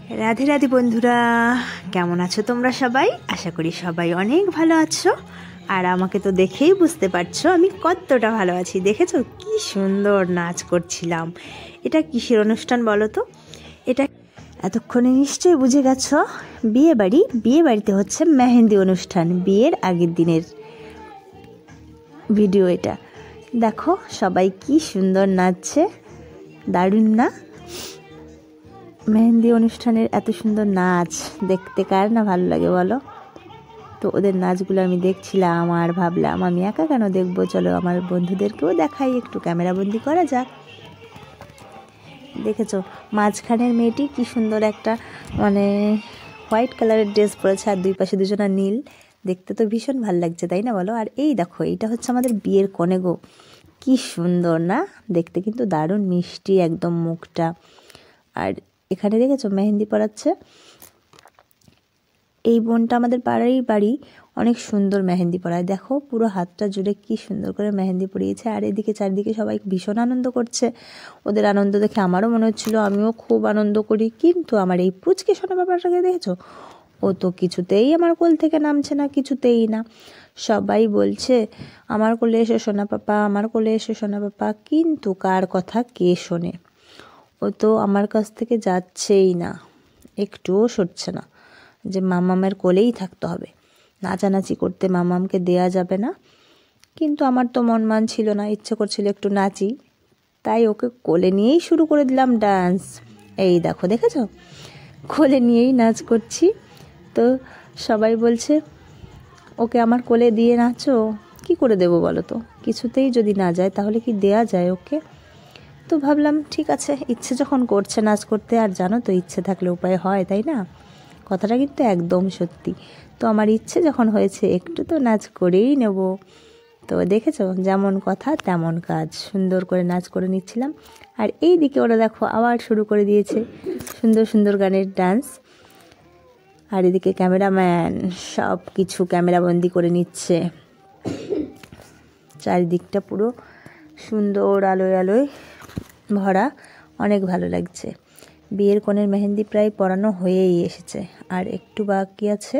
রাধে রাধে বন্ধুরা, কেমন আছো তোমরা সবাই? আশা করি সবাই অনেক ভালো আছো। আর আমাকে তো দেখেই বুঝতে পারছো আমি কতটা ভালো আছি। দেখেছো কি সুন্দর নাচ করছিলাম। এটা কিসের অনুষ্ঠান বলো তো? এটা এতক্ষণে নিশ্চয়ই বুঝে গেছো, বিয়ে বাড়ি। বিয়ে বাড়িতে হচ্ছে মেহেন্দি অনুষ্ঠান, বিয়ের আগের দিনের ভিডিও এটা। দেখো সবাই কি সুন্দর নাচছে, দারুণ না? মেহেন্দি অনুষ্ঠানের এত সুন্দর নাচ দেখতে কার না ভালো লাগে বলো? তো ওদের নাচগুলো আমি দেখছিলাম আর ভাবলাম আমি একা কেন দেখবো, চলো আমার বন্ধুদেরকেও দেখাই, একটু ক্যামেরাবন্দি করা যাক। দেখেছো মাঝখানের মেয়েটি কি সুন্দর একটা হোয়াইট কালারের ড্রেস পরেছে আর দুই পাশে দুজনা নীল। দেখতে তো ভীষণ ভালো লাগছে, তাই না বলো? আর এই দেখো, এইটা হচ্ছে আমাদের বিয়ের কনে গো। কি সুন্দর না দেখতে, কিন্তু দারুণ মিষ্টি একদম মুখটা। আর এখানে দেখেছো মেহেন্দি পরাচ্ছে এই বোনটা, আমাদের পাড়ারই বাড়ি, অনেক সুন্দর মেহেন্দি পরায়। দেখো পুরো হাতটা জুড়ে কি সুন্দর করে মেহেন্দি পরিয়েছে। আর এদিকে চারদিকে সবাই ভীষণ আনন্দ করছে। ওদের আনন্দ দেখে আমারও মনে হচ্ছিল আমিও খুব আনন্দ করি। কিন্তু আমার এই পুচকে সোনা বাবাটাকে দেখেছো, ও তো কিছুতেই আমার কোল থেকে নামছে না, কিছুতেই না। সবাই বলছে আমার কোলে এসো সোনা পাপা, আমার কোলে এসো সোনা পাপা, কিন্তু কার কথা কে শোনে? ও তো আমার কাছ থেকে যাচ্ছেই না, একটুও সরছে না, যে মামামের কোলেই থাকতে হবে। নাচানাচি করতে মামামকে দেয়া যাবে না। কিন্তু আমার তো মন ছিল না, ইচ্ছে করছিল একটু নাচি, তাই ওকে কোলে নিয়েই শুরু করে দিলাম ডান্স। এই দেখো, দেখেছো কোলে নিয়েই নাচ করছি। তো সবাই বলছে ওকে আমার কোলে দিয়ে নাচো। কি করে দেবো বলো তো? কিছুতেই যদি না যায় তাহলে কি দেয়া যায় ওকে? তো ভাবলাম ঠিক আছে, ইচ্ছে যখন করছে নাচ করতে, আর জানো তো ইচ্ছে থাকলে উপায় হয়, তাই না? কথাটা কিন্তু একদম সত্যি। তো আমার ইচ্ছে যখন হয়েছে একটু তো নাচ করেই নেব। তো দেখেছো যেমন কথা তেমন কাজ, সুন্দর করে নাচ করে নিচ্ছিলাম। আর এই দিকে ওরা দেখো আবার শুরু করে দিয়েছে সুন্দর সুন্দর গানের ডান্স। আর এদিকে ক্যামেরাম্যান সব কিছু ক্যামেরাবন্দি করে নিচ্ছে। চারিদিকটা পুরো সুন্দর আলোয় আলোয় ভরা, অনেক ভালো লাগছে। বিয়ের কনের মেহেন্দি প্রায় পরানো হয়েই এসেছে, আর একটু বাকি আছে।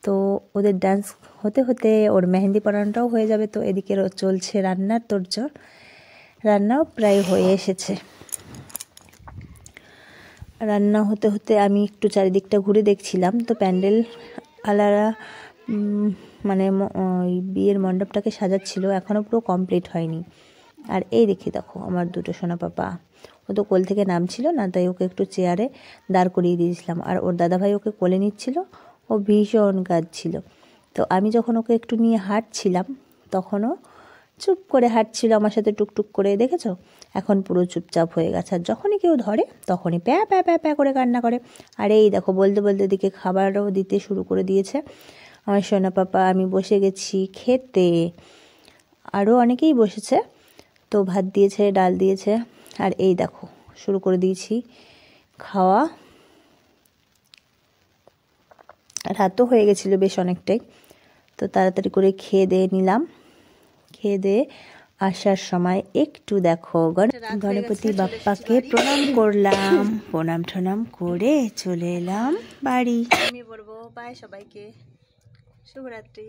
তো ওদের ডান্স হতে হতে ওর মেহেন্দি পরানোটাও হয়ে যাবে। তো এদিকে চলছে রান্নার তোড়জোড়, রান্নাও প্রায় হয়ে এসেছে। রান্না হতে হতে আমি একটু চারিদিকটা ঘুরে দেখছিলাম। তো প্যান্ডেল আলারা ওই বিয়ের মণ্ডপটাকে সাজাচ্ছিল, এখনও পুরো কমপ্লিট হয়নি। আর এই দেখো আমার দুটো সোনা পাপা, ও তো কোল থেকে নামছিল না, তাই ওকে একটু চেয়ারে দাঁড় করিয়ে দিয়েছিলাম। আর ওর দাদাভাই ওকে কোলে নিচ্ছিল, ও ভীষণ কাঁদছিল। তো আমি যখন ওকে একটু নিয়ে হাঁটছিলাম তখনও চুপ করে হাঁটছিল আমার সাথে টুকটুক করে। দেখেছো এখন পুরো চুপচাপ হয়ে গেছে। আর যখনই কেউ ধরে তখনই প্যা প্যা প্যা প্যা করে কান্না করে। আর এই দেখো বলতে বলতে দিকে খাবারও দিতে শুরু করে দিয়েছে আমার সোনা পাপা। আমি বসে গেছি খেতে, আরও অনেকেই বসেছে। তো ভাত দিয়েছে, ডাল দিয়েছে, আর এই দেখো শুরু করে দিয়েছি খাওয়া। রাতও হয়ে গেছিলো বেশ অনেকটাই। তো তাড়াতাড়ি করে খেয়ে দিয়ে নিলাম। খেয়ে দিয়ে আসার সময় একটু দেখো গণপতি বাপ্পাকে প্রণাম করলাম। প্রণাম ঠনাম করে চলে এলাম বাড়ি। আমি বলবো বাই সবাইকে, শুভরাত্রি।